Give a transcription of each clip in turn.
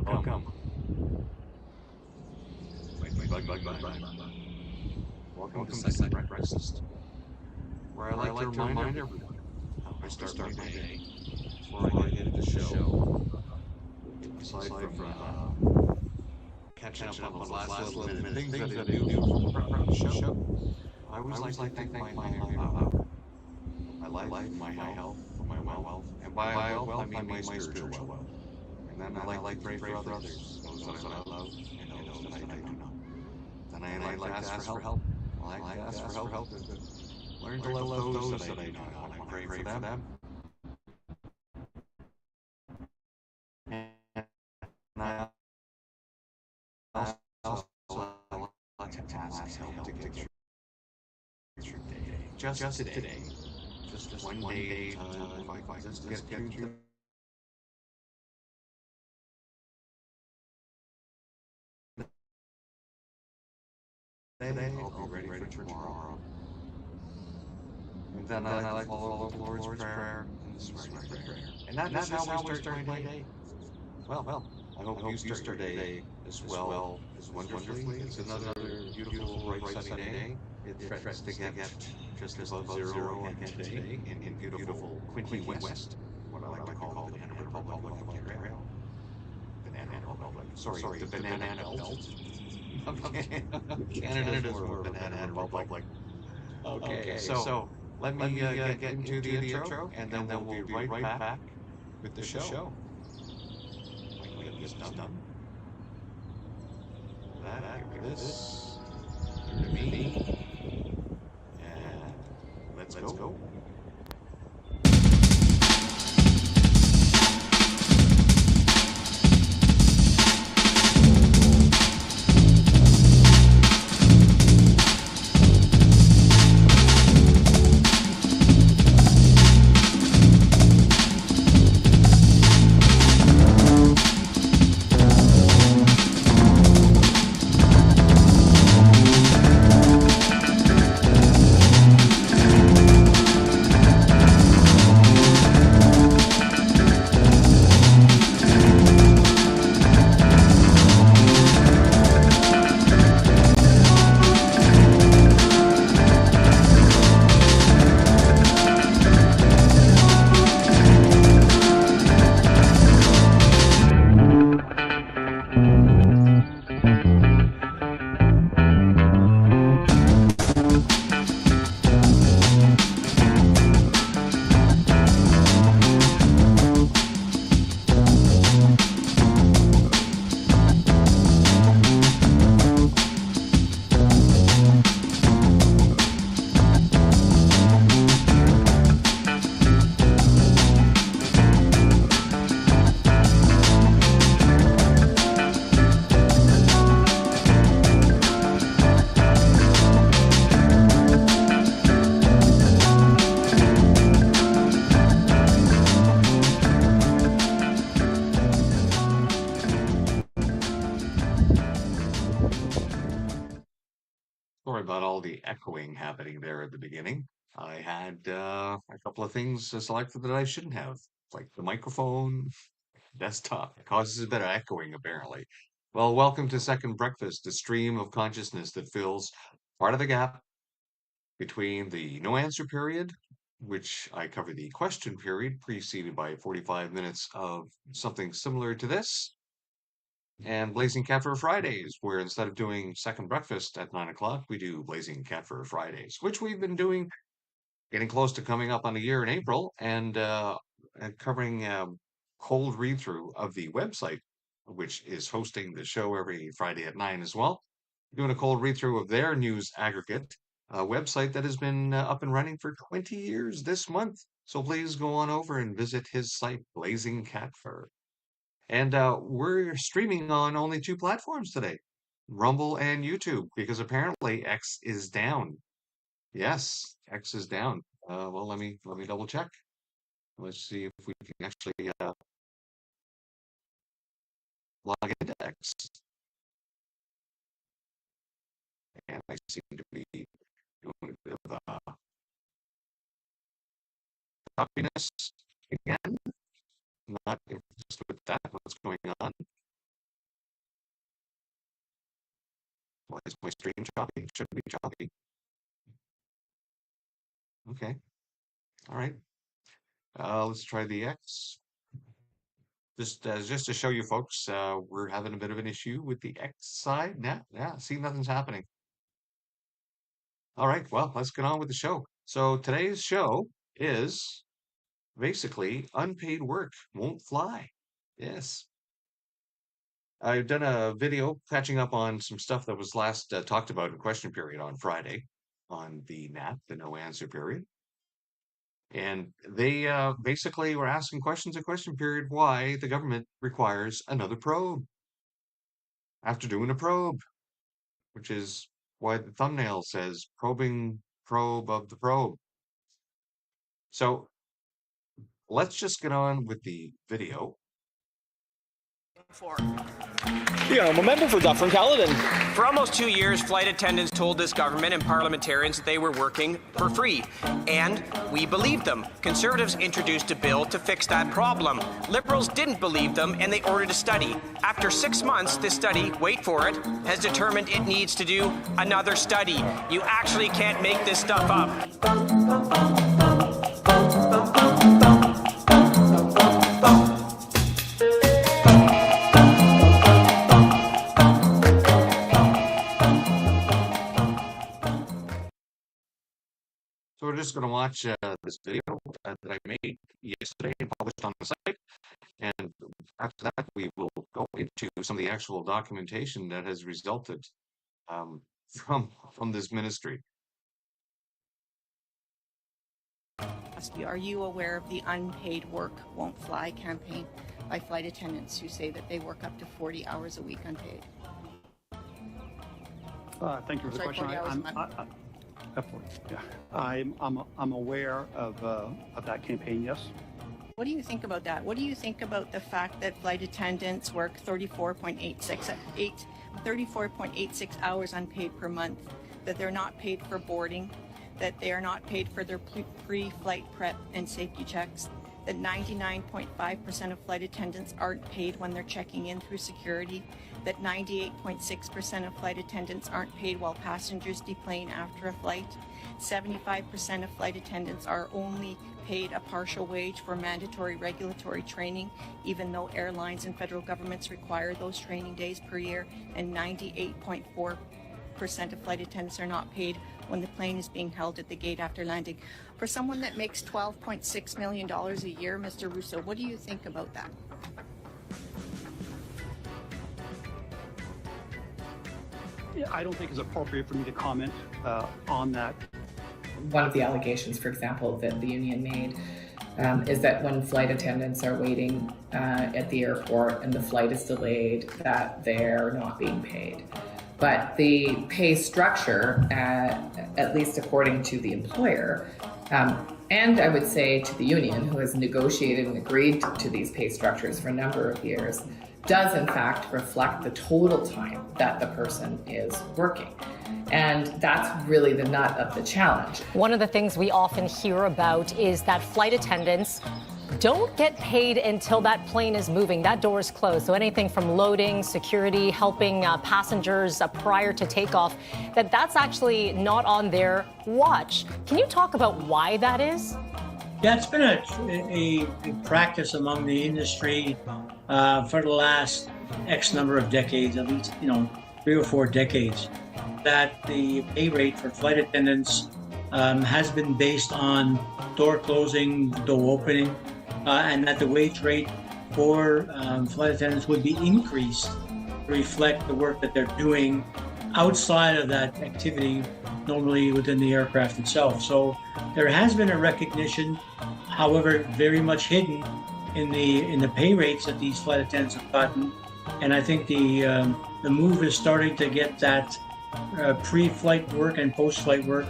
Welcome. Welcome to Second Breakfast, where I like to remind everyone how I start my day before I get into the show. Aside from catching up on those last little minute things that I do for prep the show, I always like to thank my higher power for my life, my health, for my wealth, and by wealth I mean my spiritual wealth. And then I like to pray for others, those that I love, and those that I do not know. Then I like to ask for help. I like to ask for help to learn to love those that I do not know, and I pray for them. And I also like to ask help to get through your day. Just today. Just one day at a time. If I can just get through today, I'll be ready for tomorrow. And then I like to follow the Lord's Prayer and the Surrender Prayer. And that's how we start my day. Well, I hope you start your day as well as wonderfully. It's another beautiful, bright, sunny day. It threatens to get just above zero again today in beautiful Quinte West, what I like to call the Banana Republic of Ontario. Banana Republic. Sorry, the Banana Belt. Okay. Canada's more of a Banana Republic. Okay, so let me get into the intro, and then we'll be right back with the show. When we get this done, that, give me this, here to me, and let's go. Sorry about all the echoing happening there at the beginning. I had a couple of things selected that I shouldn't have, like the microphone, desktop. It causes a bit of echoing, apparently. Well, welcome to Second Breakfast, the stream of consciousness that fills part of the gap between the no answer period, which I cover the question period, preceded by 45 minutes of something similar to this, and Blazing Cat for Fridays, where instead of doing Second Breakfast at 9 o'clock, we do Blazing Cat for Fridays, which we've been doing, getting close to coming up on a year in April, and covering cold read through of the website, which is hosting the show every Friday at 9 as well. Doing a cold read through of their news aggregate, a website that has been up and running for 20 years this month. So please go on over and visit his site, Blazing Cat Fur. And we're streaming on only two platforms today, Rumble and YouTube, because apparently X is down. Yes, X is down. Well, let me double check. Let's see if we can actually log into X. And I seem to be doing a bit of copiness again. Not just with that, what's going on. Why is my stream choppy? It shouldn't be choppy. Okay. All right. Let's try the X. Just to show you folks, we're having a bit of an issue with the X side. Yeah, see, nothing's happening. All right, well, let's get on with the show. So today's show is basically unpaid work won't fly. Yes. I've done a video catching up on some stuff that was last talked about in question period on Friday on the NAP, the no answer period. And they basically were asking questions in question period why the government requires another probe after doing a probe, which is why the thumbnail says probing probe of the probe. So let's just get on with the video. Yeah, I'm a member for Dufferin Caledon. For almost 2 years, flight attendants told this government and parliamentarians that they were working for free. And we believed them. Conservatives introduced a bill to fix that problem. Liberals didn't believe them and they ordered a study. After 6 months, this study, wait for it, has determined it needs to do another study. You actually can't make this stuff up. So we're just going to watch this video that I made yesterday and published on the site. And after that, we will go into some of the actual documentation that has resulted from this ministry. Are you aware of the Unpaid Work Won't Fly campaign by flight attendants who say that they work up to 40 hours a week unpaid? Thank you for the question. I'm aware of that campaign. Yes. What do you think about that? What do you think about the fact that flight attendants work 34.86 hours unpaid per month, that they're not paid for boarding, that they are not paid for their pre-flight prep and safety checks, that 99.5% of flight attendants aren't paid when they're checking in through security, that 98.6% of flight attendants aren't paid while passengers deplane after a flight, 75% of flight attendants are only paid a partial wage for mandatory regulatory training, even though airlines and federal governments require those training days per year, and 98.4% of flight attendants are not paid when the plane is being held at the gate after landing. For someone that makes $12.6 million a year, Mr. Russo, what do you think about that? Yeah, I don't think it's appropriate for me to comment on that. One of the allegations, for example, that the union made is that when flight attendants are waiting at the airport and the flight is delayed, that they're not being paid. But the pay structure, at least according to the employer, and I would say to the union, who has negotiated and agreed to these pay structures for a number of years, does in fact reflect the total time that the person is working. And that's really the nut of the challenge. One of the things we often hear about is that flight attendants don't get paid until that plane is moving, that door is closed. So anything from loading, security, helping passengers prior to takeoff, that's actually not on their watch. Can you talk about why that is? Yeah, it's been a practice among the industry for the last X number of decades, at least 3 or 4 decades, that the pay rate for flight attendants has been based on door closing, door opening, and that the wage rate for flight attendants would be increased to reflect the work that they're doing outside of that activity, normally within the aircraft itself. So there has been a recognition, however, very much hidden in the pay rates that these flight attendants have gotten. And I think the move is starting to get that pre-flight work and post-flight work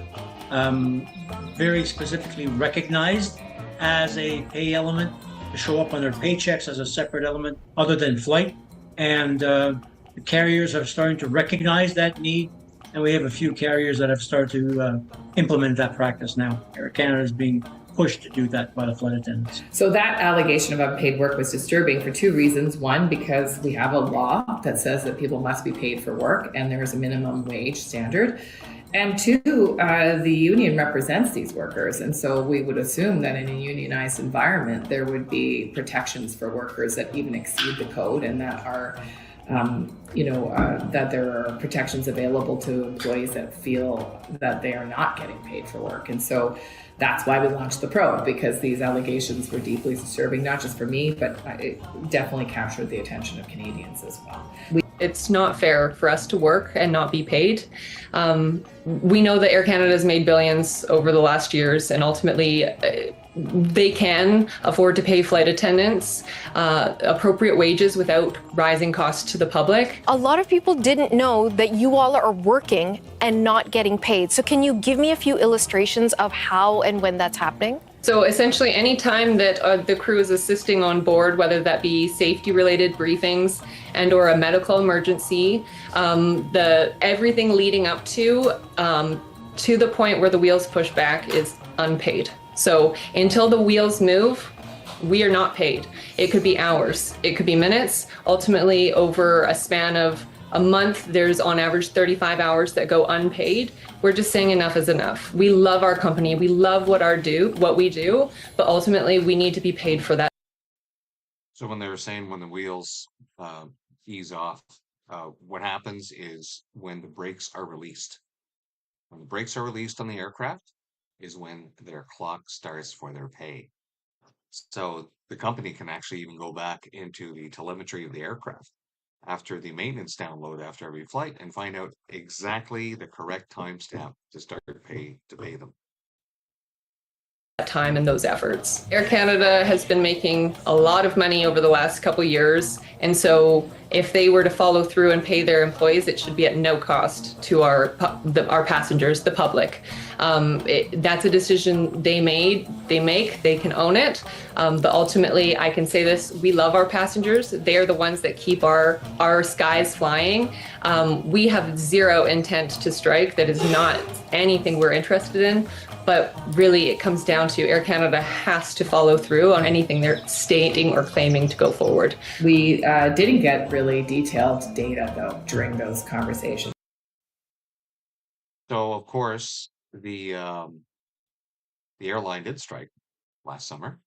very specifically recognized as a pay element to show up on their paychecks as a separate element other than flight. And the carriers are starting to recognize that need. And we have a few carriers that have started to implement that practice now. Air Canada is being pushed to do that by the flight attendants. So that allegation of unpaid work was disturbing for two reasons. One, because we have a law that says that people must be paid for work and there is a minimum wage standard. And two, the union represents these workers. And so we would assume that in a unionized environment, there would be protections for workers that even exceed the code and that are that there are protections available to employees that feel that they are not getting paid for work. And so that's why we launched the probe, because these allegations were deeply disturbing, not just for me, but it definitely captured the attention of Canadians as well. It's not fair for us to work and not be paid. We know that Air Canada has made billions over the last years, and ultimately they can afford to pay flight attendants appropriate wages without rising costs to the public. A lot of people didn't know that you all are working and not getting paid. So can you give me a few illustrations of how and when that's happening? So essentially, any time that the crew is assisting on board, whether that be safety-related briefings and/or a medical emergency, everything leading up to the point where the wheels push back is unpaid. So until the wheels move, we are not paid. It could be hours, it could be minutes. Ultimately, over a span of a month, there's on average 35 hours that go unpaid. We're just saying enough is enough. We love our company, we love what we do, but ultimately we need to be paid for that. So when they were saying when the wheels ease off, what happens is when the brakes are released. When the brakes are released on the aircraft is when their clock starts for their pay. So the company can actually even go back into the telemetry of the aircraft after the maintenance download after every flight and find out exactly the correct timestamp to start to pay them. Time and those efforts. Air Canada has been making a lot of money over the last couple of years, and so if they were to follow through and pay their employees, it should be at no cost to our passengers, the public. That's a decision they make, they can own it. But ultimately, I can say this, we love our passengers. They are the ones that keep our skies flying. We have zero intent to strike. That is not anything we're interested in. But really, it comes down to Air Canada has to follow through on anything they're stating or claiming to go forward. We didn't get really detailed data, though, during those conversations. So, of course, the airline did strike last summer,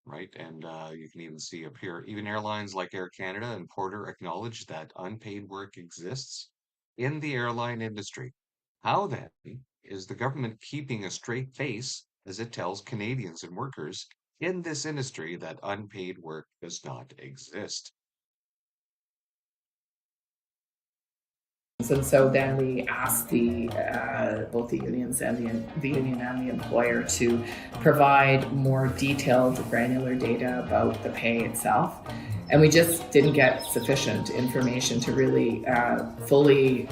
right? And you can even see up here, even airlines like Air Canada and Porter acknowledge that unpaid work exists in the airline industry. How then is the government keeping a straight face as it tells Canadians and workers in this industry that unpaid work does not exist? And so then we asked both the unions and the union and the employer to provide more detailed, granular data about the pay itself. And we just didn't get sufficient information to really fully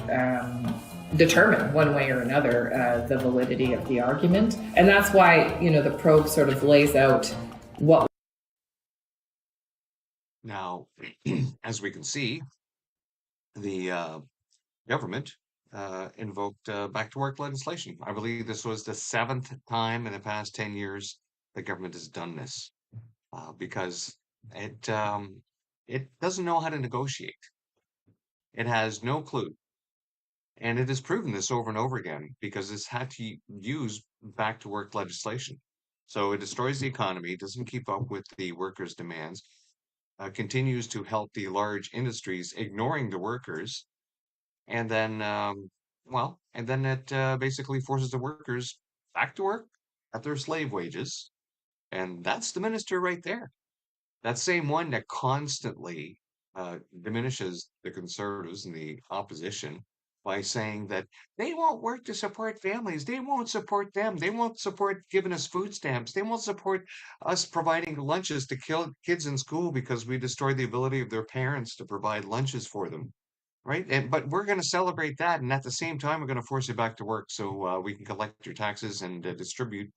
determine one way or another the validity of the argument. And that's why, the probe sort of lays out what. Now, as we can see, the government invoked back to work legislation. I believe this was the 7th time in the past 10 years the government has done this because it doesn't know how to negotiate. It has no clue. And it has proven this over and over again because it's had to use back to work legislation. So it destroys the economy, doesn't keep up with the workers' demands, continues to help the large industries ignoring the workers. And then, it basically forces the workers back to work at their slave wages. And that's the minister right there. That same one that constantly diminishes the Conservatives and the opposition by saying that they won't work to support families. They won't support them. They won't support giving us food stamps. They won't support us providing lunches to kids in school because we destroy the ability of their parents to provide lunches for them. Right. But we're going to celebrate that. And at the same time, we're going to force you back to work so we can collect your taxes and distribute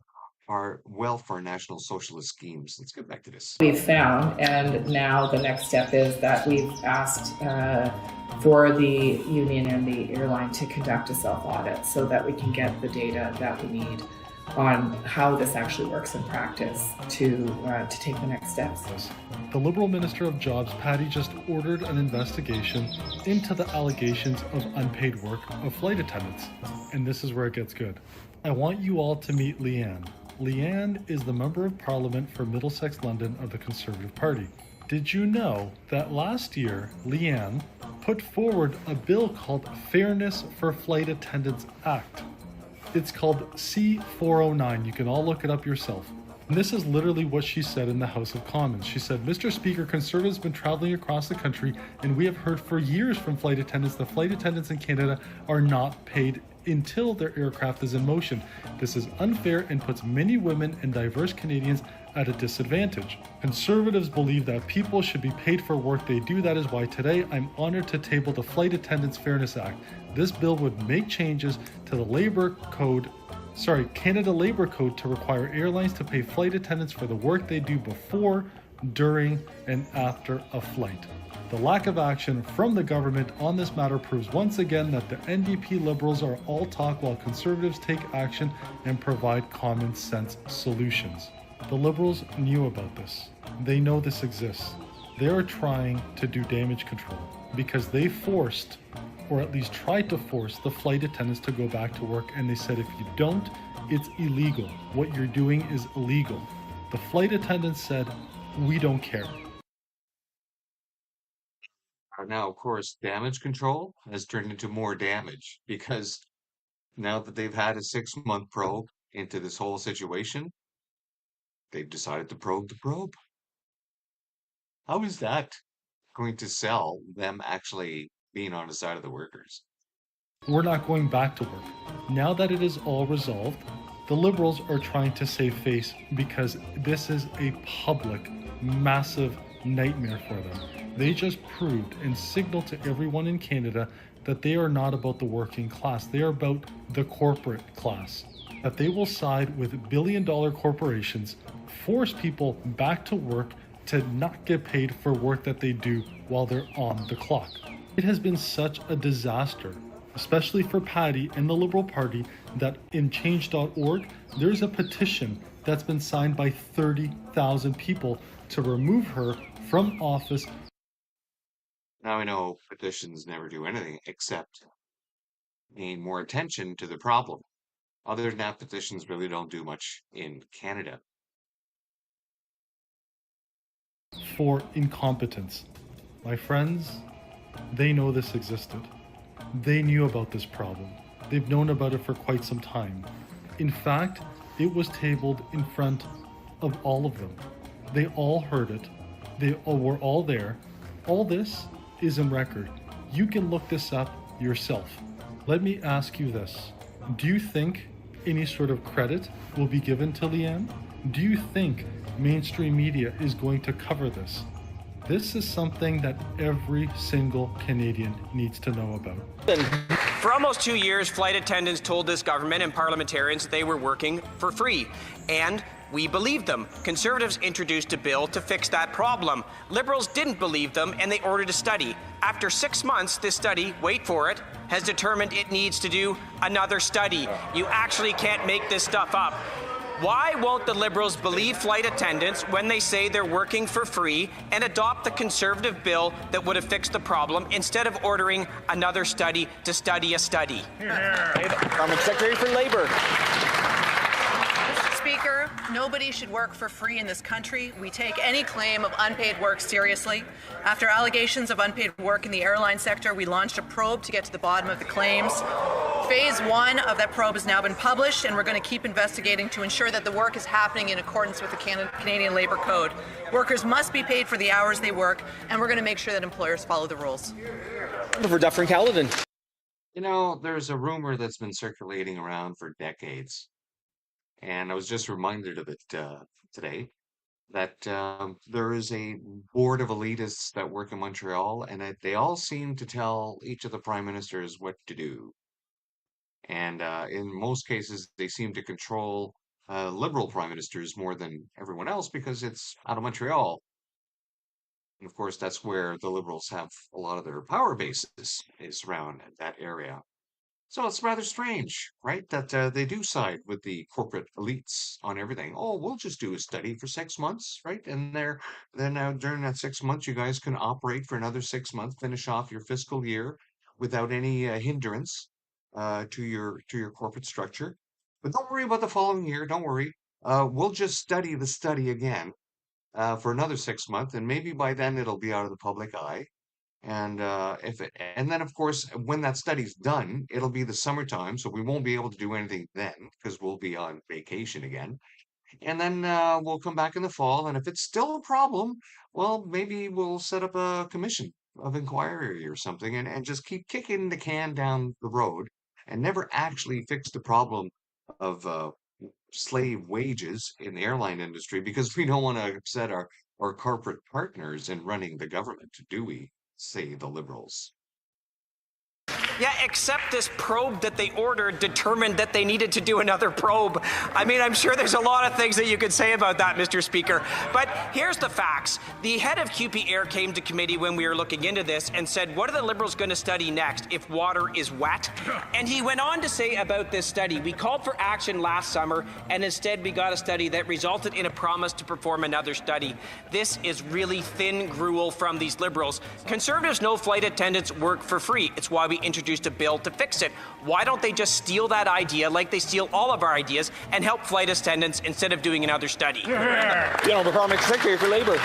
our wealth for our national socialist schemes. Let's get back to this. We've found, and now the next step is that we've asked for the union and the airline to conduct a self-audit so that we can get the data that we need on how this actually works in practice to take the next steps. The Liberal Minister of Jobs, Patty, just ordered an investigation into the allegations of unpaid work of flight attendants. And this is where it gets good. I want you all to meet Leanne. Leanne is the Member of Parliament for Middlesex London of the Conservative Party. Did you know that last year, Leanne put forward a bill called Fairness for Flight Attendants Act? It's called C409. You can all look it up yourself. And this is literally what she said in the House of Commons. She said, Mr. Speaker, Conservatives have been traveling across the country, and we have heard for years from flight attendants that flight attendants in Canada are not paid until their aircraft is in motion. This is unfair and puts many women and diverse Canadians at a disadvantage. Conservatives believe that people should be paid for work they do. That is why today I'm honored to table the Flight Attendants Fairness Act. This bill would make changes to the Canada Labour Code to require airlines to pay flight attendants for the work they do before, during, and after a flight. The lack of action from the government on this matter proves once again that the NDP Liberals are all talk while Conservatives take action and provide common sense solutions. The Liberals knew about this. They know this exists. They are trying to do damage control because they forced, or at least tried to force, the flight attendants to go back to work, and they said if you don't, it's illegal. What you're doing is illegal. The flight attendants said, we don't care. Now, of course, damage control has turned into more damage because now that they've had a 6-month probe into this whole situation, they've decided to probe the probe. How is that going to sell them actually being on the side of the workers? We're not going back to work. Now that it is all resolved, the Liberals are trying to save face because this is a public, massive nightmare for them. They just proved and signaled to everyone in Canada that they are not about the working class. They are about the corporate class. That they will side with billion-dollar corporations, force people back to work to not get paid for work that they do while they're on the clock. It has been such a disaster, especially for Patty and the Liberal Party, that in change.org, there's a petition that's been signed by 30,000 people to remove her from office. Now I know petitions never do anything except gain more attention to the problem. Other than that, petitions really don't do much in Canada. For incompetence. My friends, they know this existed. They knew about this problem. They've known about it for quite some time. In fact, it was tabled in front of all of them. They all heard it. They were all there. All this is in record. You can look this up yourself. Let me ask you this. Do you think any sort of credit will be given to Leanne? Do you think mainstream media is going to cover this? This is something that every single Canadian needs to know about. For almost 2 years, flight attendants told this government and parliamentarians that they were working for free. And we believed them. Conservatives introduced a bill to fix that problem. Liberals didn't believe them, and they ordered a study. After 6 months, this study, wait for it, has determined it needs to do another study. You actually can't make this stuff up. Why won't the Liberals believe flight attendants when they say they're working for free and adopt the Conservative bill that would have fixed the problem instead of ordering another study to study a study? Parliament Secretary for Labour. Mr. Speaker, nobody should work for free in this country. We take any claim of unpaid work seriously. After allegations of unpaid work in the airline sector, we launched a probe to get to the bottom of the claims. Phase 1 of that probe has now been published, and we're going to keep investigating to ensure that the work is happening in accordance with the Canadian Labour Code. Workers must be paid for the hours they work, and we're going to make sure that employers follow the rules. For Dufferin-Caledon. You know, there's a rumor that's been circulating around for decades, and I was just reminded of it today, that there is a board of elitists that work in Montreal, and that they all seem to tell each of the prime ministers what to do. And in most cases, they seem to control liberal prime ministers more than everyone else because it's out of Montreal. And of course, that's where the liberals have a lot of their power bases, is around that area. So it's rather strange, right, that they do side with the corporate elites on everything. Oh, we'll just do a study for 6 months, right? And then during that 6 months, you guys can operate for another 6 months, finish off your fiscal year without any hindrance to your corporate structure. But don't worry about the following year. Don't worry. We'll just study the study again for another 6 months, and maybe by then it'll be out of the public eye. And then of course, when that study's done, it'll be the summertime, so we won't be able to do anything then because we'll be on vacation again. And then we'll come back in the fall, and if it's still a problem, well, maybe we'll set up a commission of inquiry or something, and just keep kicking the can down the road and never actually fix the problem of slave wages in the airline industry because we don't want to upset our corporate partners in running the government, do we? Say the liberals. Yeah, except this probe that they ordered determined that they needed to do another probe. I mean, I'm sure there's a lot of things that you could say about that, Mr. Speaker. But here's the facts. The head of QP Air came to committee when we were looking into this and said, what are the Liberals going to study next if water is wet? And he went on to say about this study, we called for action last summer, and instead we got a study that resulted in a promise to perform another study. This is really thin gruel from these Liberals. Conservatives know flight attendants work for free. It's why we introduced a bill to fix it. Why don't they just steal that idea like they steal all of our ideas and help flight attendants instead of doing another study? The Honourable Parliamentary Secretary for Labour.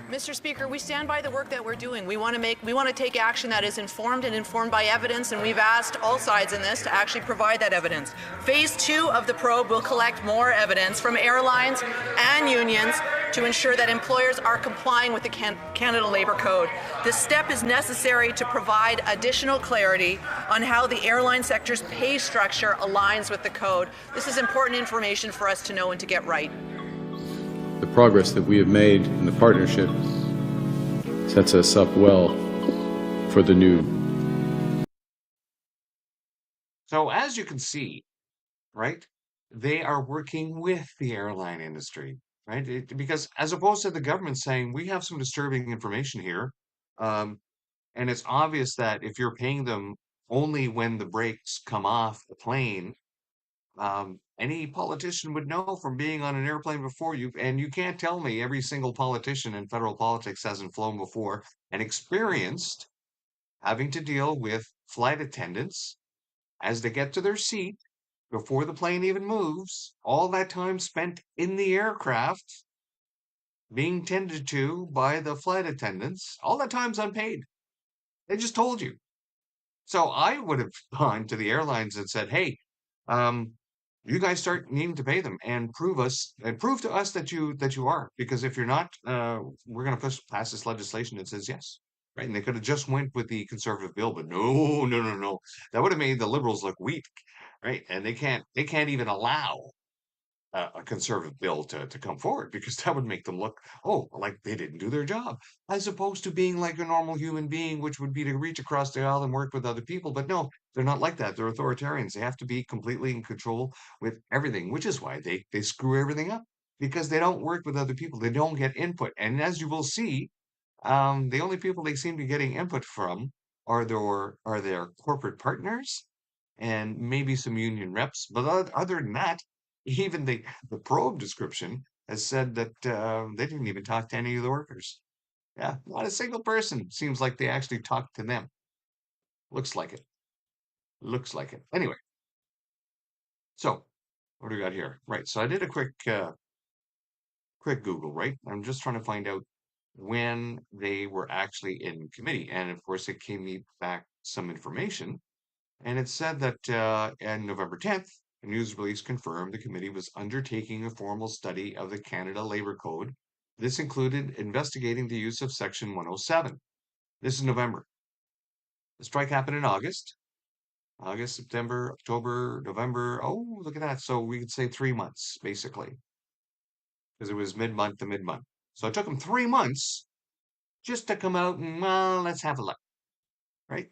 Mr. Speaker, we stand by the work that we're doing. We want to take action that is informed by evidence, and we've asked all sides in this to actually provide that evidence. Phase 2 of the probe will collect more evidence from airlines and unions to ensure that employers are complying with the Canada Labour Code. This step is necessary to provide additional clarity on how the airline sector's pay structure aligns with the code. This is important information for us to know and to get right. The progress that we have made in the partnership sets us up well for the new. So as you can see, right, they are working with the airline industry, right? Because as opposed to the government saying, we have some disturbing information here, and it's obvious that if you're paying them only when the brakes come off the plane, any politician would know from being on an airplane before you, and you can't tell me every single politician in federal politics hasn't flown before and experienced having to deal with flight attendants as they get to their seat before the plane even moves, all that time spent in the aircraft being tended to by the flight attendants, all that time's unpaid. They just told you. So I would have gone to the airlines and said, hey, you guys start needing to pay them and prove to us that you are, because if you're not, we're going to pass this legislation that says yes, right? And they could have just went with the conservative bill, but no, that would have made the liberals look weak, right? And they can't even allow a conservative bill to come forward because that would make them look, oh, like they didn't do their job, as opposed to being like a normal human being, which would be to reach across the aisle and work with other people. But no, they're not like that. They're authoritarians. They have to be completely in control with everything, which is why they screw everything up, because they don't work with other people. They don't get input. And as you will see, the only people they seem to be getting input from are their corporate partners and maybe some union reps. But other than that, even the probe description has said that they didn't even talk to any of the workers. Yeah, not a single person seems like they actually talked to them. Looks like it. Looks like it. Anyway, so what do we got here? Right. So I did a quick Google, right? I'm just trying to find out when they were actually in committee, and of course it came me back some information, and it said that on November 10th. A news release confirmed the committee was undertaking a formal study of the Canada Labour Code. This included investigating the use of Section 107. This is November. The strike happened in August. August, September, October, November. Oh, look at that. So we could say 3 months, basically, because it was mid-month to mid-month. So it took them 3 months just to come out and, well, let's have a look, right?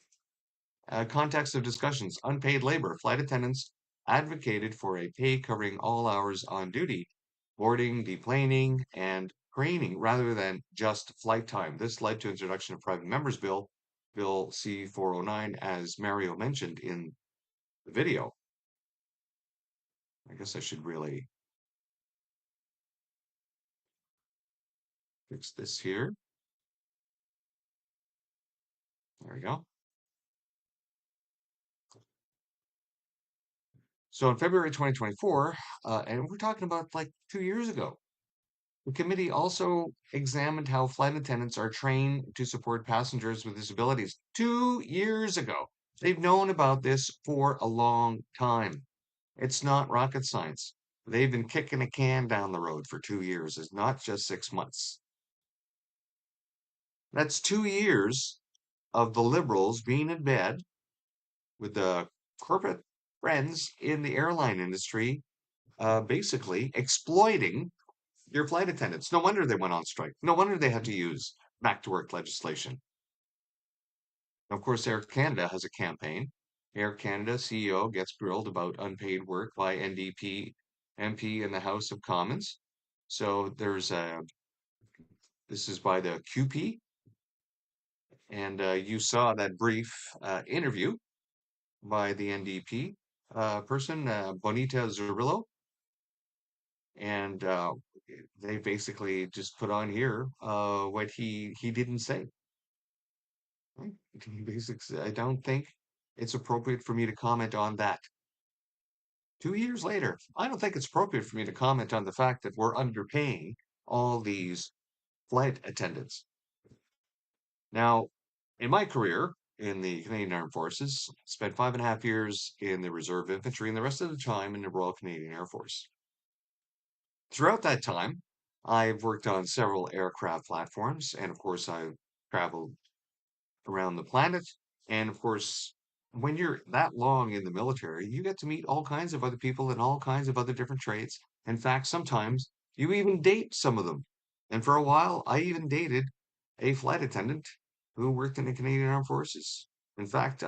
Context of discussions, unpaid labor, flight attendants advocated for a pay covering all hours on duty, boarding, deplaning, and craning, rather than just flight time. This led to introduction of private members bill Bill C-409, as Mario mentioned in the video. I guess I should really fix this here. There we go. So in February 2024, and we're talking about like 2 years ago, the committee also examined how flight attendants are trained to support passengers with disabilities. 2 years ago. They've known about this for a long time. It's not rocket science. They've been kicking a can down the road for 2 years. It's not just 6 months. That's 2 years of the liberals being in bed with the corporate friends in the airline industry, basically exploiting your flight attendants. No wonder they went on strike. No wonder they had to use back to work legislation. Of course, Air Canada has a campaign. Air Canada CEO gets grilled about unpaid work by NDP MP in the House of Commons. So there's this is by the QP, and you saw that brief interview by the NDP person, Bonita Zurillo, and they basically just put on here what he didn't say. Right? Basically, I don't think it's appropriate for me to comment on that. 2 years later, I don't think it's appropriate for me to comment on the fact that we're underpaying all these flight attendants. Now, in my career in the Canadian Armed Forces, spent 5.5 years in the Reserve Infantry and the rest of the time in the Royal Canadian Air Force. Throughout that time, I've worked on several aircraft platforms, and of course, I've traveled around the planet. And of course, when you're that long in the military, you get to meet all kinds of other people in all kinds of other different trades. In fact, sometimes you even date some of them. And for a while, I even dated a flight attendant who worked in the Canadian Armed Forces. In fact,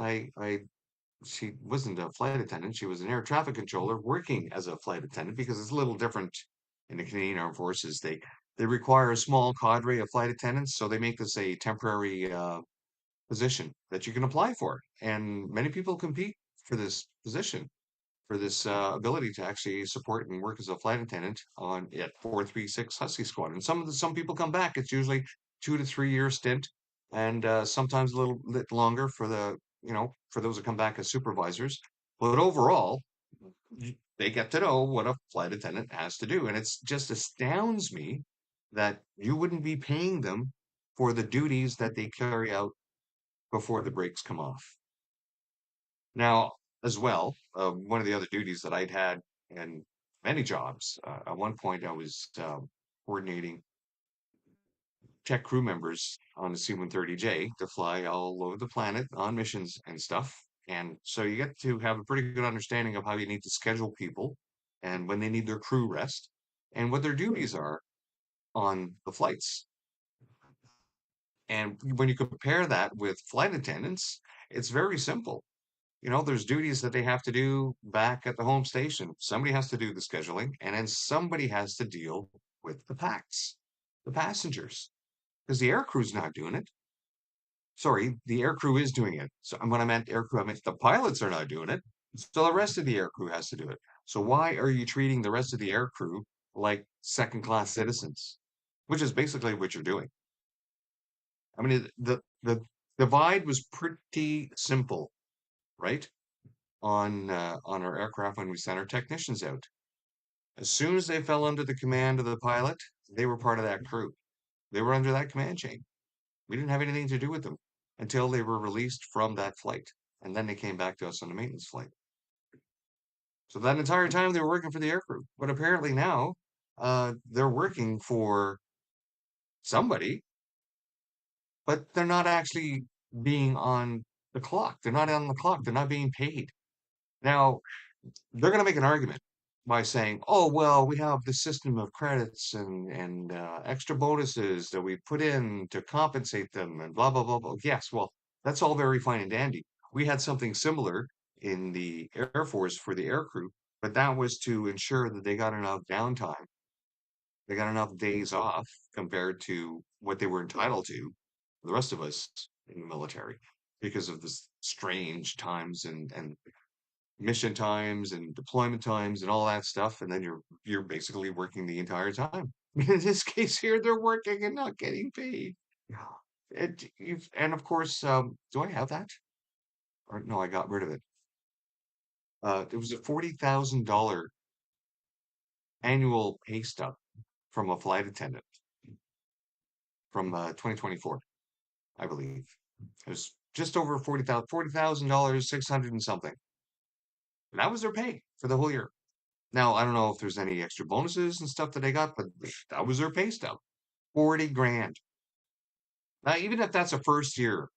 she wasn't a flight attendant. She was an air traffic controller working as a flight attendant because it's a little different in the Canadian Armed Forces. They require a small cadre of flight attendants, so they make this a temporary position that you can apply for. And many people compete for this position, for this ability to actually support and work as a flight attendant on at 436 Husky Squad. And some people come back. It's usually 2 to 3 year stint, and sometimes a little bit longer for for those that come back as supervisors. But overall, they get to know what a flight attendant has to do, and it's just astounds me that you wouldn't be paying them for the duties that they carry out before the brakes come off. Now, as well, one of the other duties that I'd had in many jobs, at one point I was coordinating tech crew members on the C-130J to fly all over the planet on missions and stuff. And so you get to have a pretty good understanding of how you need to schedule people and when they need their crew rest and what their duties are on the flights. And when you compare that with flight attendants, it's very simple. There's duties that they have to do back at the home station. Somebody has to do the scheduling, and then somebody has to deal with the packs, the passengers, because the air crew's not doing it. Sorry, the air crew is doing it. So when I meant air crew, I meant the pilots are not doing it. So the rest of the air crew has to do it. So why are you treating the rest of the air crew like second-class citizens? Which is basically what you're doing. I mean, the divide was pretty simple, right? On our aircraft when we sent our technicians out. As soon as they fell under the command of the pilot, they were part of that crew. They were under that command chain. We didn't have anything to do with them until they were released from that flight. And then they came back to us on the maintenance flight. So that entire time they were working for the aircrew. But apparently now they're working for somebody, but they're not actually being on the clock. They're not on the clock. They're not being paid. Now, they're going to make an argument by saying, "Oh, well, we have the system of credits and extra bonuses that we put in to compensate them, and blah blah blah blah." Yes, well, that's all very fine and dandy. We had something similar in the Air Force for the aircrew, but that was to ensure that they got enough downtime, they got enough days off compared to what they were entitled to, the rest of us in the military. because of the strange times and mission times and deployment times and all that stuff, and then you're basically working the entire time. In this case here, they're working and not getting paid. And of course, do I have that? Or no, I got rid of it. It was a $40,000 annual pay stub from a flight attendant from 2024, I believe. It was just over $40,000, 600 and something. And that was their pay for the whole year. Now, I don't know if there's any extra bonuses and stuff that they got, but that was their pay stub. 40 grand. Now, even if that's a first year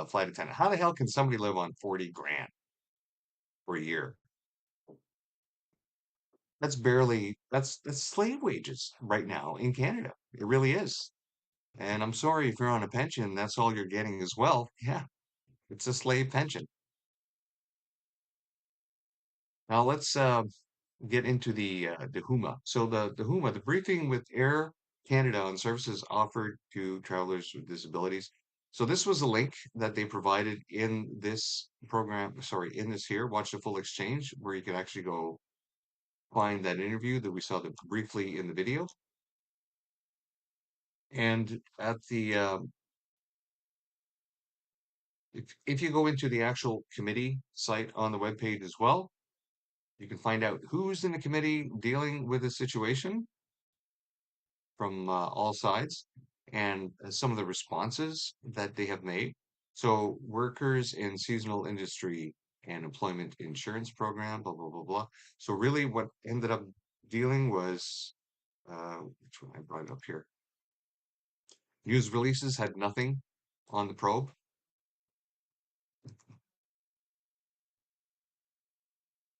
flight attendant, how the hell can somebody live on 40 grand for a year? That's slave wages right now in Canada. It really is. And I'm sorry if you're on a pension, that's all you're getting as well. Yeah, it's a slave pension. Now let's get into the HUMA. So the HUMA, the briefing with Air Canada on services offered to travelers with disabilities. So this was a link that they provided in this program, sorry, in this here, Watch the Full Exchange, where you can actually go find that interview that we saw briefly in the video. And at the if you go into the actual committee site on the webpage as well, you can find out who's in the committee dealing with the situation from all sides and some of the responses that they have made. So workers in seasonal industry and employment insurance program, blah, blah, blah, blah. So really what ended up dealing was, which one I brought it up here. News releases had nothing on the probe.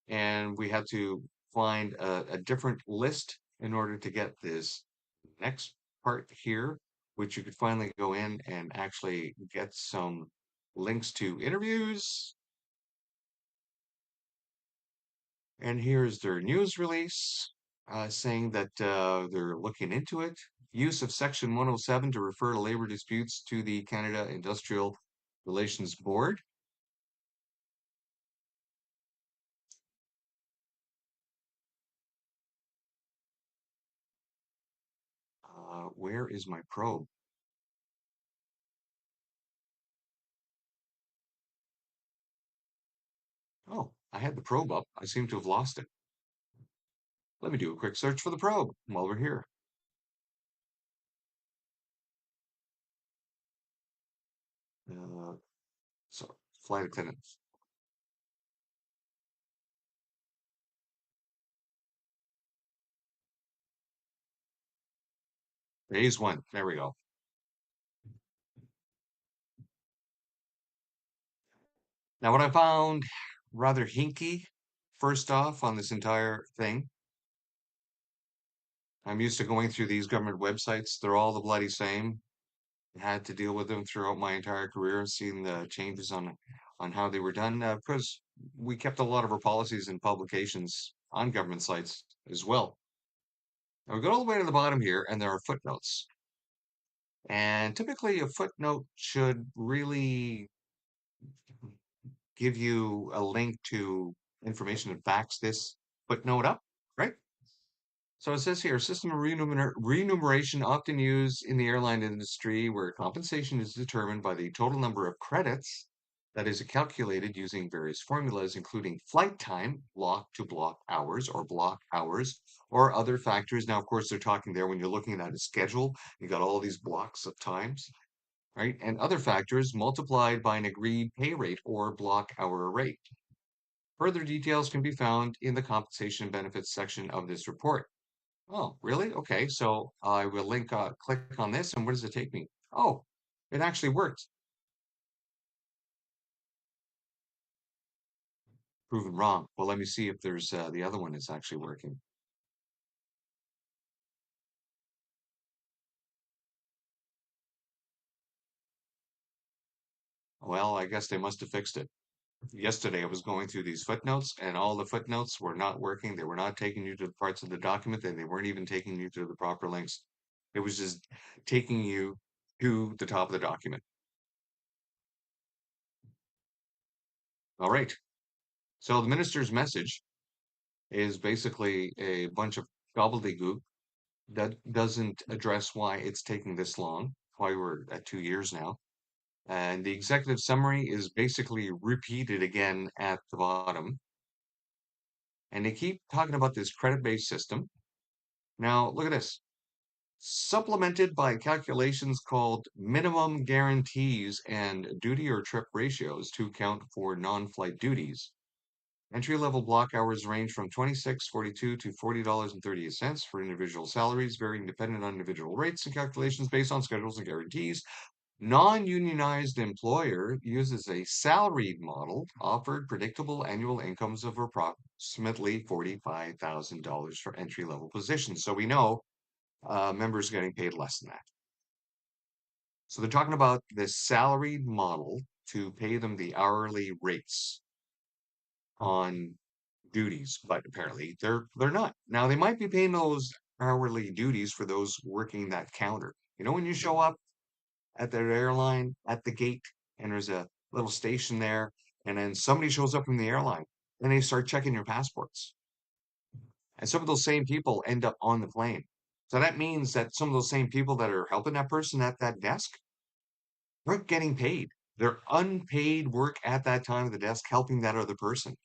And we had to find a different list in order to get this next part here, which you could finally go in and actually get some links to interviews. And here's their news release saying that they're looking into it. Use of Section 107 to refer to labor disputes to the Canada Industrial Relations Board. Where is my probe? Oh, I had the probe up. I seem to have lost it. Let me do a quick search for the probe while we're here. So, flight attendants. Phase one. There we go. Now, what I found rather hinky, first off, on this entire thing, I'm used to going through these government websites. They're all the bloody same. I had to deal with them throughout my entire career, seeing the changes on how they were done. Because we kept a lot of our policies and publications on government sites as well. Now we go all the way to the bottom here, and there are footnotes. And typically, a footnote should really give you a link to information that backs this footnote up, right? So it says here, system of remuneration often used in the airline industry where compensation is determined by the total number of credits that is calculated using various formulas, including flight time, block to block hours or block hours, or other factors. Now, of course, they're talking there when you're looking at a schedule, you got all these blocks of times, right? And other factors multiplied by an agreed pay rate or block hour rate. Further details can be found in the compensation and benefits section of this report. Oh, really? Okay, so I will click on this, and where does it take me? Oh, it actually worked. Proven wrong. Well, let me see if there's the other one is actually working. Well, I guess they must have fixed it. Yesterday, I was going through these footnotes, and all the footnotes were not working. They were not taking you to the parts of the document, and they weren't even taking you to the proper links. It was just taking you to the top of the document. All right. So the minister's message is basically a bunch of gobbledygook that doesn't address why it's taking this long, why we're at 2 years now. And the executive summary is basically repeated again at the bottom. And they keep talking about this credit-based system. Now, look at this. Supplemented by calculations called minimum guarantees and duty or trip ratios to account for non-flight duties. Entry-level block hours range from $26.42 to $40.38 for individual salaries, varying dependent on individual rates and calculations based on schedules and guarantees. Non-unionized employer uses a salaried model, offered predictable annual incomes of approximately $45,000 for entry-level positions. So we know members getting paid less than that. So they're talking about this salaried model to pay them the hourly rates on duties, but apparently they're not. Now they might be paying those hourly duties for those working that counter. You know, when you show up at that airline at the gate and there's a little station there, and then somebody shows up from the airline and they start checking your passports. And some of those same people end up on the plane. So that means that some of those same people that are helping that person at that desk aren't getting paid. They're unpaid work at that time at the desk helping that other person.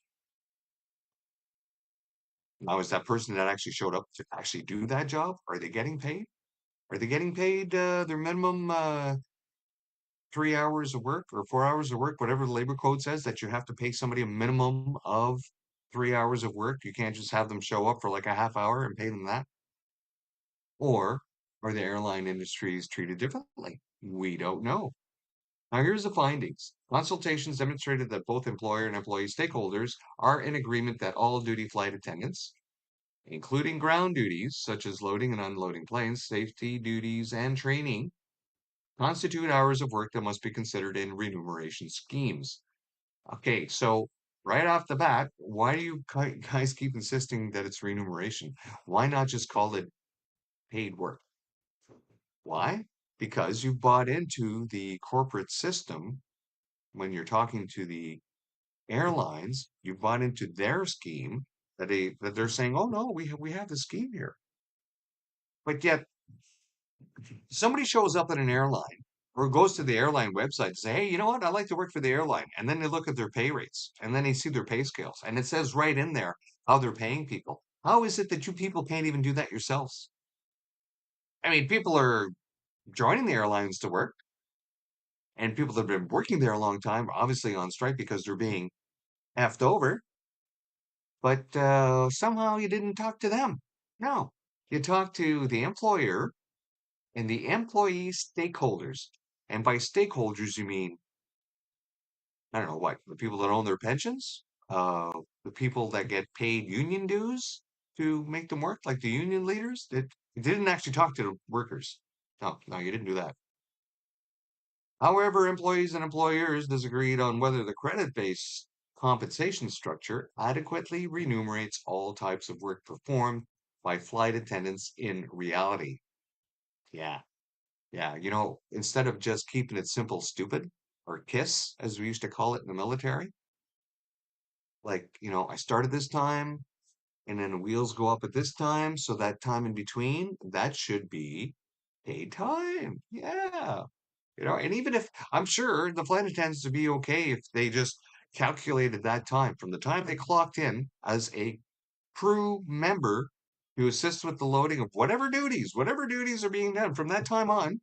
Now, is that person that actually showed up to actually do that job? Are they getting paid? Are they getting paid their minimum 3 hours of work or 4 hours of work, whatever the labor code says that you have to pay somebody a minimum of 3 hours of work? You can't just have them show up for like a half hour and pay them that. Or are the airline industries treated differently? We don't know. Now, here's the findings. Consultations demonstrated that both employer and employee stakeholders are in agreement that all duty flight attendants, including ground duties such as loading and unloading planes, safety duties, and training, constitute hours of work that must be considered in remuneration schemes. Okay, so right off the bat, why do you guys keep insisting that it's remuneration? Why not just call it paid work? Why? Because you bought into the corporate system when you're talking to the airlines, you bought into their scheme that they're saying, "Oh no, we have the scheme here." But yet somebody shows up at an airline or goes to the airline website and say, "Hey, you know what? I'd like to work for the airline." And then they look at their pay rates and then they see their pay scales and it says right in there how they're paying people. How is it that you people can't even do that yourselves? I mean, people are joining the airlines to work, and people that have been working there a long time are obviously on strike because they're being effed over. But somehow you didn't talk to them. No, you talked to the employer and the employee stakeholders. And by stakeholders, you mean, I don't know what, the people that own their pensions, the people that get paid union dues to make them work, like the union leaders. You didn't actually talk to the workers. No, no, you didn't do that. However, employees and employers disagreed on whether the credit-based compensation structure adequately remunerates all types of work performed by flight attendants in reality. Yeah, yeah. You know, instead of just keeping it simple, stupid, or KISS, as we used to call it in the military, like, you know, I started this time and then the wheels go up at this time. So that time in between, that should be paid time. Yeah. You know, and even if I'm sure the flight attendants would be okay if they just calculated that time from the time they clocked in as a crew member to assist with the loading of whatever duties are being done from that time on.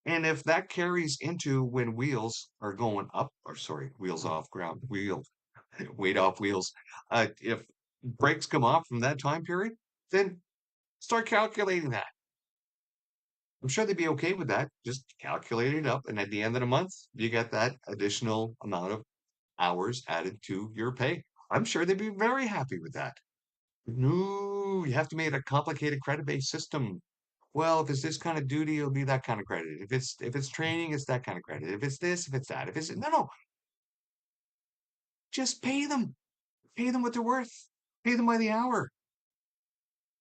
And if that carries into when wheels are going up, or sorry, wheels off ground, weight off wheels. If brakes come off from that time period, then start calculating that. I'm sure they'd be okay with that. Just calculate it up, and at the end of the month, you get that additional amount of hours added to your pay. I'm sure they'd be very happy with that. No, you have to make it a complicated credit-based system. Well, if it's this kind of duty, it'll be that kind of credit. If it's training, it's that kind of credit. If it's this, if it's that, if it's no, just pay them. Pay them what they're worth. Pay them by the hour.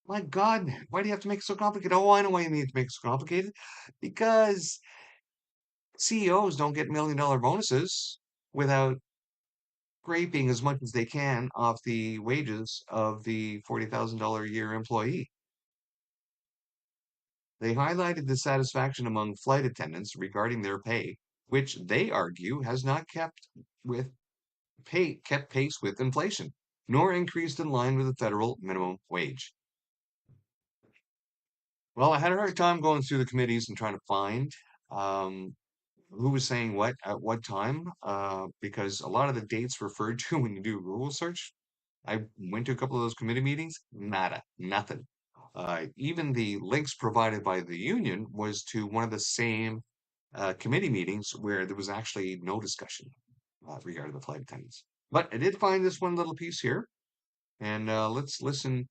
My God, why do you have to make it so complicated? Oh, I know why you need to make it so complicated. Because CEOs don't get $1 million bonuses without scraping as much as they can off the wages of the $40,000 a year employee. They highlighted dissatisfaction among flight attendants regarding their pay, which they argue has not kept pace with inflation, nor increased in line with the federal minimum wage. Well, I had a hard time going through the committees and trying to find um, who was saying what at what time, because a lot of the dates referred to when you do Google search, I went to a couple of those committee meetings, nada, nothing. Even the links provided by the union was to one of the same committee meetings where there was actually no discussion regarding the flight attendants. But I did find this one little piece here, and let's listen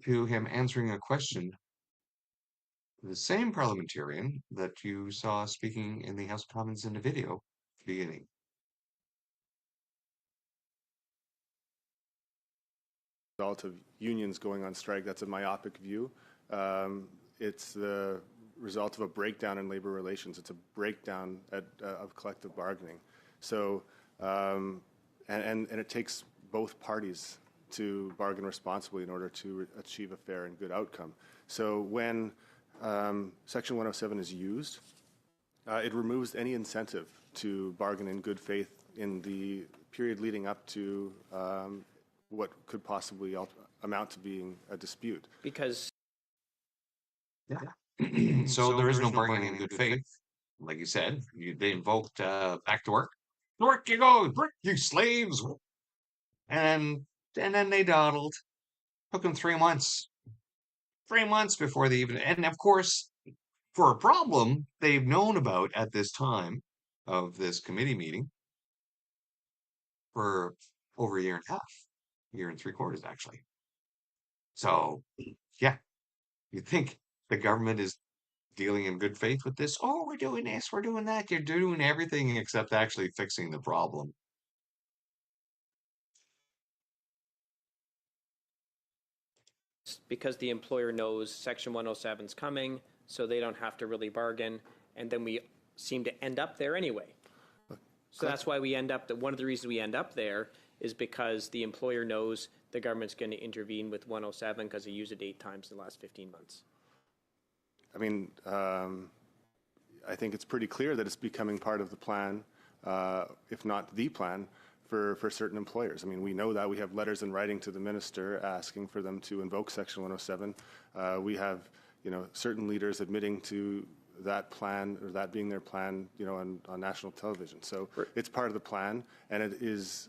to him answering a question. The same parliamentarian that you saw speaking in the House of Commons in the video beginning. Result of unions going on strike. That's a myopic view. It's the result of a breakdown in labor relations. It's a breakdown of collective bargaining. So, and it takes both parties to bargain responsibly in order to achieve a fair and good outcome. So when Section 107 is used, it removes any incentive to bargain in good faith in the period leading up to what could possibly amount to being a dispute. Because So there is no bargaining in good faith. Like you said, they invoked back to work. To work you go, work you slaves. And then they dawdled. Took them 3 months. 3 months before they even, and of course, for a problem they've known about at this time of this committee meeting for over a year and a half, year and 3/4 actually. So yeah, you think the government is dealing in good faith with this? Oh, we're doing this, we're doing that. You're doing everything except actually fixing the problem. because the employer knows Section 107 is coming, so they don't have to really bargain, and then we seem to end up there anyway. So that's why we end up, one of the reasons we end up there is because the employer knows the government's going to intervene with 107 because they used it 8 times in the last 15 months. I mean, I think it's pretty clear that it's becoming part of the plan, if not the plan, for certain employers. I mean, we know that. We have letters in writing to the minister asking for them to invoke Section 107. We have, certain leaders admitting to that plan, or that being their plan, on national television. So it's part of the plan, and it is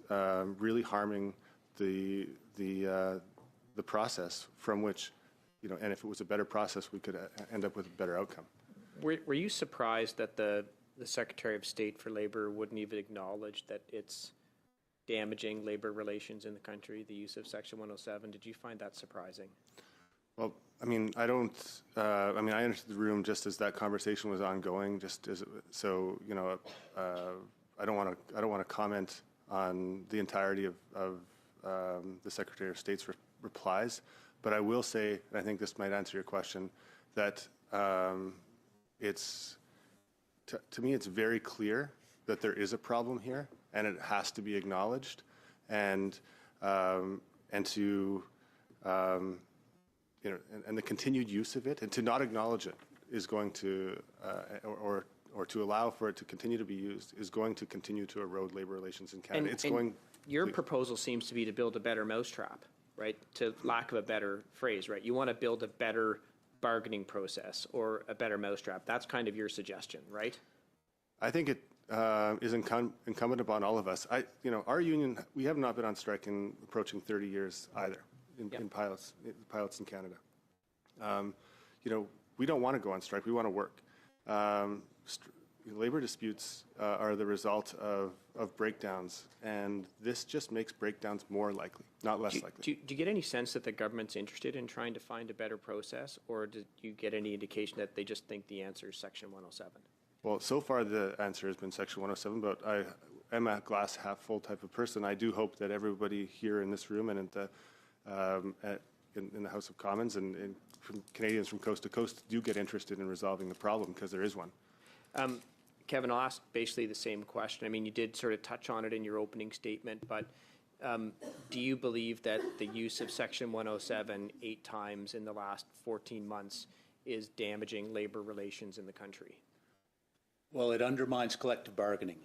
really harming the process from which, and if it was a better process, we could end up with a better outcome. Were you surprised that the Secretary of State for Labor wouldn't even acknowledge that it's damaging labor relations in the country, the use of Section 107? Did you find that surprising? Well, I mean, I entered the room just as that conversation was ongoing. I don't want to comment on the entirety of the Secretary of State's replies, but I will say, and I think this might answer your question, that to me, it's very clear that there is a problem here, and it has to be acknowledged, and the continued use of it, and to not acknowledge it is going to, or to allow for it to continue to be used, is going to continue to erode labor relations in Canada. Your proposal seems to be to build a better mousetrap, right? To lack of a better phrase, right? You want to build a better bargaining process or a better mousetrap. That's kind of your suggestion, right? I think it is incumbent upon all of us. Our union, we have not been on strike in approaching 30 years either in pilots in Canada. We don't want to go on strike. We want to work. Labor disputes are the result of breakdowns, and this just makes breakdowns more likely, not less likely. Do you get any sense that the government's interested in trying to find a better process, or do you get any indication that they just think the answer is Section 107? Well, so far the answer has been Section 107, but I am a glass half full type of person. I do hope that everybody here in this room and in the House of Commons and from Canadians from coast to coast do get interested in resolving the problem, because there is one. Kevin, I'll ask basically the same question. I mean, you did sort of touch on it in your opening statement, but do you believe that the use of Section 107 8 times in the last 14 months is damaging labor relations in the country? Well, it undermines collective bargaining.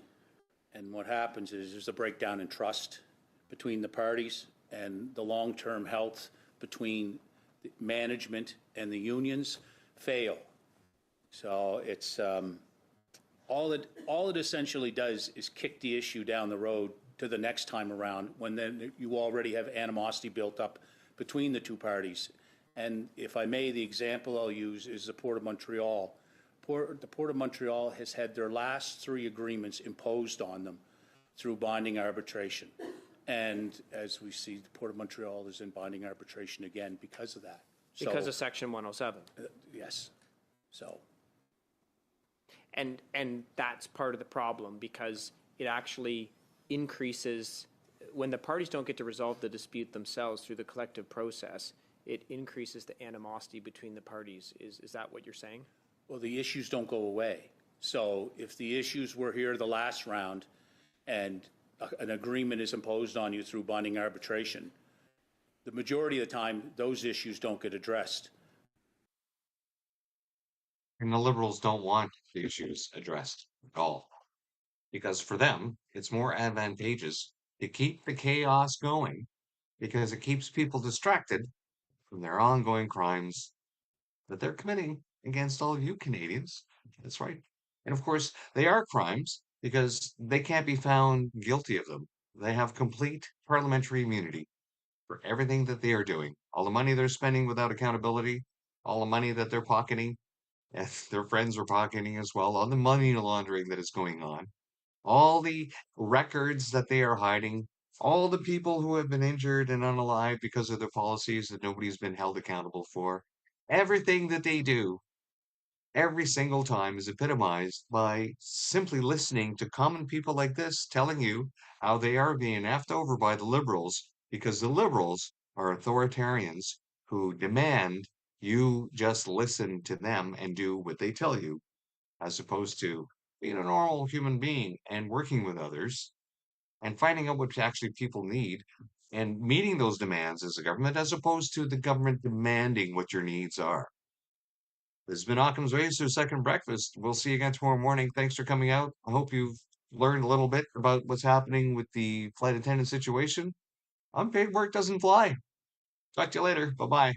And what happens is there's a breakdown in trust between the parties, and the long-term health between the management and the unions fail. So it's all it essentially does is kick the issue down the road to the next time around, when then you already have animosity built up between the two parties. And if I may, the example I'll use is the Port of Montreal. The Port of Montreal has had their last 3 agreements imposed on them through binding arbitration. And as we see, the Port of Montreal is in binding arbitration again because of that. Because of Section 107? Yes. So. And that's part of the problem, because it actually increases, when the parties don't get to resolve the dispute themselves through the collective process, it increases the animosity between the parties. Is that what you're saying? Well, the issues don't go away. So if the issues were here the last round and an agreement is imposed on you through binding arbitration, the majority of the time, those issues don't get addressed. And the Liberals don't want the issues addressed at all, because for them, it's more advantageous to keep the chaos going, because it keeps people distracted from their ongoing crimes that they're committing against all of you Canadians. That's right. And of course, they are crimes because they can't be found guilty of them. They have complete parliamentary immunity for everything that they are doing. All the money they're spending without accountability, all the money that they're pocketing, and their friends are pocketing as well, all the money laundering that is going on, all the records that they are hiding, all the people who have been injured and unalive because of their policies that nobody's been held accountable for. Everything that they do every single time is epitomized by simply listening to common people like this telling you how they are being effed over by the Liberals, because the Liberals are authoritarians who demand you just listen to them and do what they tell you, as opposed to being a normal human being and working with others and finding out what actually people need and meeting those demands as a government, as opposed to the government demanding what your needs are. This has been Occam's Razor Second Breakfast. We'll see you again tomorrow morning. Thanks for coming out. I hope you've learned a little bit about what's happening with the flight attendant situation. Unpaid work doesn't fly. Talk to you later. Bye-bye.